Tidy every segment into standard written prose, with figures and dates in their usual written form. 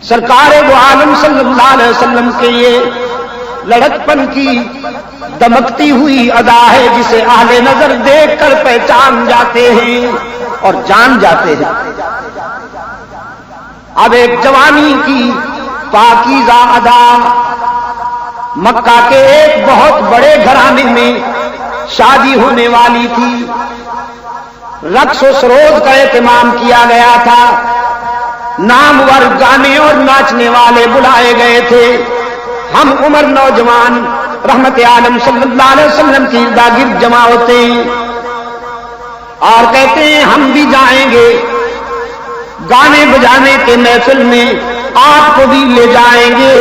سرکار دو عالم صلی اللہ علیہ وسلم کے یہ لڑکپن کی دمکتی ہوئی ادا ہے جسے اہل نظر دیکھ کر پہچان جاتے ہیں اور جان جاتے ہیں۔ اب ایک جوانی کی پاکیزہ ادا مکہ کے ایک بہت بڑے گھرانے میں شادی ہونے والی تھی، رقص و سرود کا اہتمام کیا گیا تھا، نامور گانے اور ناچنے والے بلائے گئے تھے۔ ہم عمر نوجوان رحمت عالم صلی اللہ علیہ وسلم کی ارد جمع ہوتے ہیں اور کہتے ہیں ہم بھی جائیں گے گانے بجانے کے محفل میں، آپ کو بھی لے جائیں گے۔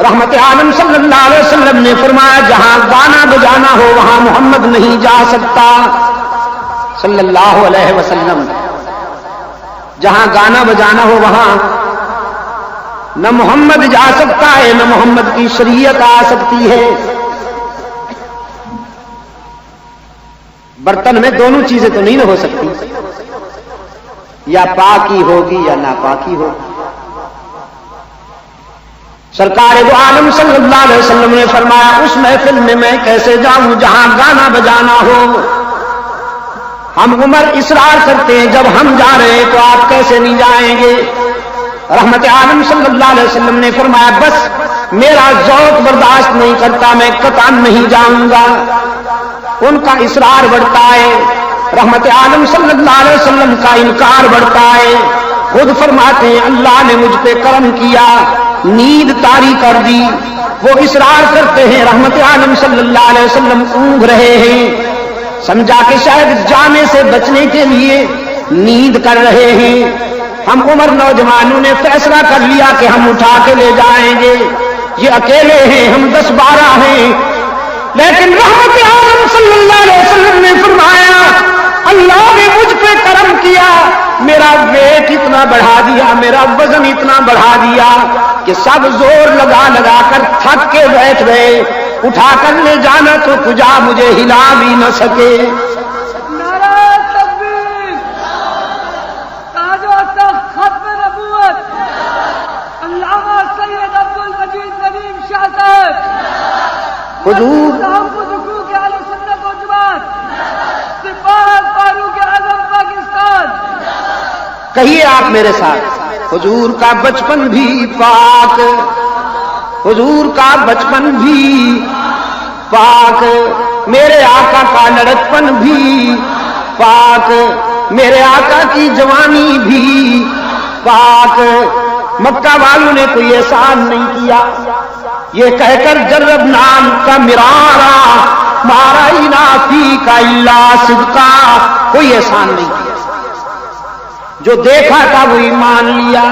رحمت عالم صلی اللہ علیہ وسلم نے فرمایا جہاں گانا بجانا ہو وہاں محمد نہیں جا سکتا صلی اللہ علیہ وسلم۔ جہاں گانا بجانا ہو وہاں نہ محمد جا سکتا ہے نہ محمد کی شریعت آ سکتی ہے۔ برتن میں دونوں چیزیں تو نہیں ہو سکتی، یا پاکی ہوگی یا ناپاکی ہوگی۔ سرکار دو عالم صلی اللہ علیہ وسلم نے فرمایا اس محفل میں میں کیسے جاؤں جہاں گانا بجانا ہو۔ ہم عمر اصرار کرتے ہیں جب ہم جا رہے ہیں تو آپ کیسے نہیں جائیں گے؟ رحمت عالم صلی اللہ علیہ وسلم نے فرمایا بس میرا ذوق برداشت نہیں کرتا، میں قطعاً نہیں جاؤں گا۔ ان کا اصرار بڑھتا ہے، رحمت عالم صلی اللہ علیہ وسلم کا انکار بڑھتا ہے۔ خود فرماتے ہیں اللہ نے مجھ پہ کرم کیا، نیند طاری کر دی۔ وہ اصرار کرتے ہیں، رحمت عالم صلی اللہ علیہ وسلم اونگ رہے ہیں، سمجھا کہ شاید جانے سے بچنے کے لیے نیند کر رہے ہیں۔ ہم عمر نوجوانوں نے فیصلہ کر لیا کہ ہم اٹھا کے لے جائیں گے، یہ اکیلے ہیں، ہم 10-12 ہیں، لیکن رحمت عالم صلی اللہ علیہ وسلم نے فرمایا اللہ نے مجھ پہ کرم کیا، میرا ویٹ اتنا بڑھا دیا، میرا وزن اتنا بڑھا دیا کہ سب زور لگا لگا کر تھک کے بیٹھ گئے، اٹھا کر لے جانا تو کجا مجھے ہلا بھی نہ سکے۔ حضور کہیے آپ میرے ساتھ، حضور کا بچپن بھی پاک، حضور کا بچپن بھی پاک، میرے آقا کا لڑکپن بھی پاک، میرے آقا کی جوانی بھی پاک۔ مکہ والوں نے کوئی احسان نہیں کیا، یہ کہہ کر جرب نام کا مرارا مارا فی کا اللہ صدقہ، کوئی احسان نہیں کیا، جو دیکھا تھا وہی مان لیا۔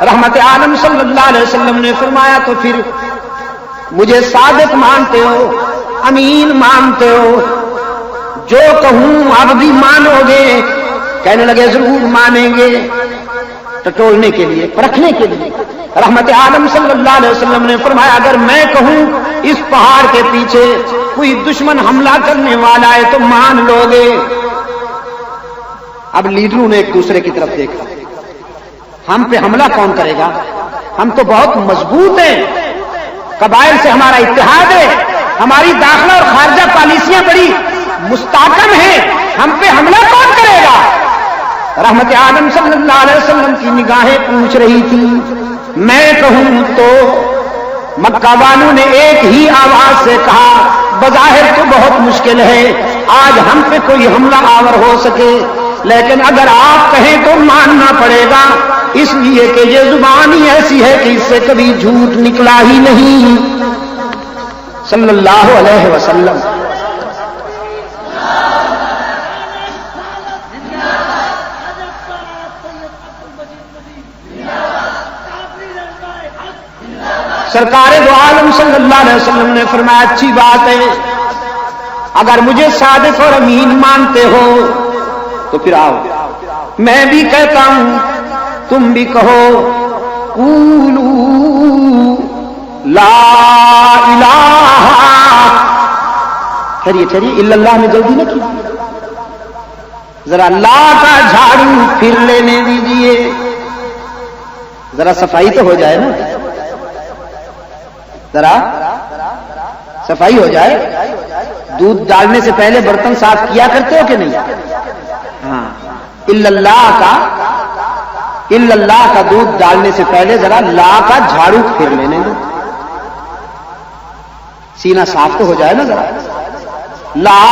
رحمت عالم صلی اللہ علیہ وسلم نے فرمایا تو پھر مجھے صادق مانتے ہو، امین مانتے ہو، جو کہوں اب بھی مانو گے؟ کہنے لگے ضرور مانیں گے، ٹٹولنے کے لیے، پرکھنے کے لیے۔ رحمت عالم صلی اللہ علیہ وسلم نے فرمایا اگر میں کہوں اس پہاڑ کے پیچھے کوئی دشمن حملہ کرنے والا ہے تو مان لو گے؟ اب لیڈروں نے ایک دوسرے کی طرف دیکھا، ہم پہ حملہ کون کرے گا؟ ہم تو بہت مضبوط ہیں، قبائل سے ہمارا اتحاد ہے، ہماری داخلہ اور خارجہ پالیسیاں بڑی مستحکم ہیں، ہم پہ حملہ کون کرے گا؟ رحمت عالم صلی اللہ علیہ وسلم کی نگاہیں پوچھ رہی تھی میں کہوں تو؟ مکہ والوں نے ایک ہی آواز سے کہا بظاہر تو بہت مشکل ہے آج ہم پہ کوئی حملہ آور ہو سکے، لیکن اگر آپ کہیں تو ماننا پڑے گا، اس لیے کہ یہ زبان ہی ایسی ہے کہ اس سے کبھی جھوٹ نکلا ہی نہیں صلی اللہ علیہ وسلم۔ سرکار دو عالم صلی اللہ علیہ وسلم نے فرمایا اچھی بات ہے، اگر مجھے صادق اور امین مانتے ہو تو پھر آؤ، میں بھی کہتا ہوں تم بھی کہو قولوا لا الہ، ٹھہریے الا اللہ میں جلدی نہ کی، ذرا لا کا جھاڑو پھر لینے دیجیے، ذرا صفائی تو ہو جائے نا، ذرا صفائی ہو جائے. دودھ ڈالنے سے پہلے برتن صاف کیا کرتے ہو کہ نہیں؟ ہاں. اللہ کا دودھ ڈالنے سے پہلے ذرا لا کا جھاڑو پھیر لینے دو، سینہ صاف تو ہو جائے نا ذرا. لا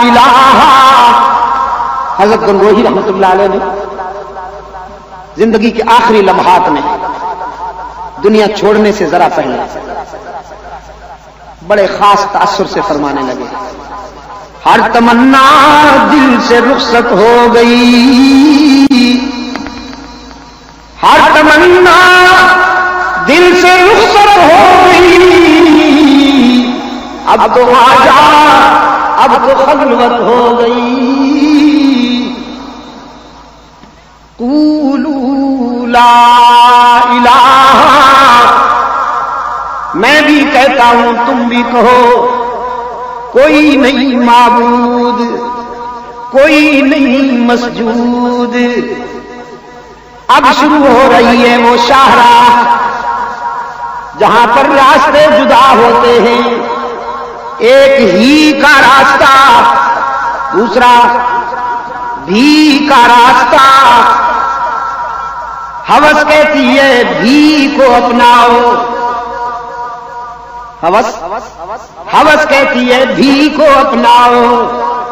الہ، حضرت گنگوہی رحمت اللہ علیہ نے زندگی کے آخری لمحات میں دنیا چھوڑنے سے ذرا پہلے بڑے خاص تاثر سے فرمانے لگے، ہر تمنا دل سے رخصت ہو گئی، ہر تمنا دل سے رخصت ہو گئی، اب تو آجا اب تو خلوت ہو گئی. قولوا لا الہ، میں بھی کہتا ہوں تم بھی کہو، کوئی نہیں معبود، کوئی نہیں مسجود. اب شروع ہو رہی ہے وہ شاہراہ جہاں پر راستے جدا ہوتے ہیں. ایک ہی کا راستہ، دوسرا بھی کا راستہ. ہوس کہتی ہے بھی کو اپناؤ، ہوس کہتی ہے بھی کو اپناؤ،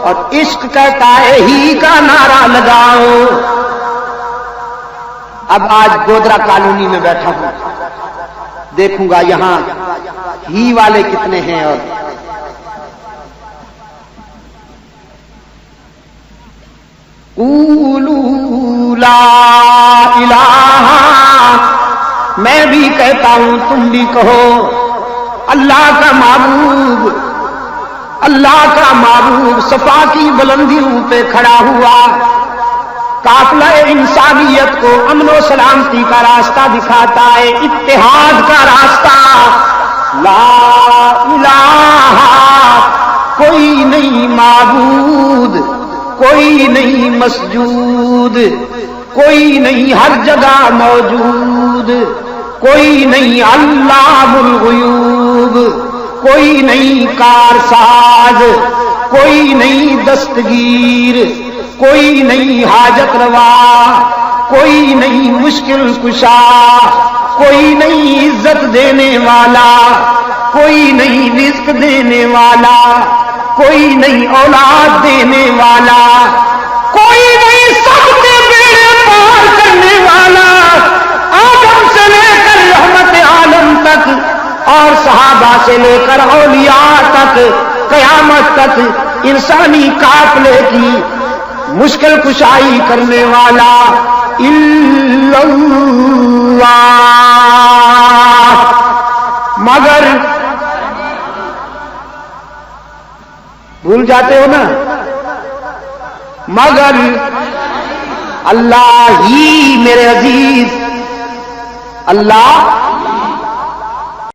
اور عشق کہتا ہے ہی کا نعرہ لگاؤ. اب آج گودرا کالونی میں بیٹھا ہوں، دیکھوں گا یہاں ہی والے کتنے ہیں. اور قولوا لا الہ، میں بھی کہتا ہوں تم بھی کہو، اللہ کا معبود، اللہ کا معبود صفا کی بلندیوں پہ کھڑا ہوا، قافلہ انسانیت کو امن و سلامتی کا راستہ دکھاتا ہے، اتحاد کا راستہ. لا الہ، کوئی نہیں معبود، کوئی نہیں مسجود، کوئی نہیں ہر جگہ موجود، کوئی نہیں علام الغیوب، کوئی نہیں کارساز، کوئی نہیں دستگیر، کوئی نہیں حاجت روا، کوئی نہیں مشکل کشا، کوئی نہیں عزت دینے والا، کوئی نہیں رزق دینے والا، کوئی نہیں اولاد دینے والا، کوئی نہیں سب کے بیڑے پار کرنے والا. آدم سے لے کر رحمت عالم تک اور صحابہ سے لے کر اولیاء تک قیامت تک انسانی قافلے کی مشکل کشائی کرنے والا الا اللہ. مگر بھول جاتے ہو نا، مگر اللہ ہی میرے عزیز، اللہ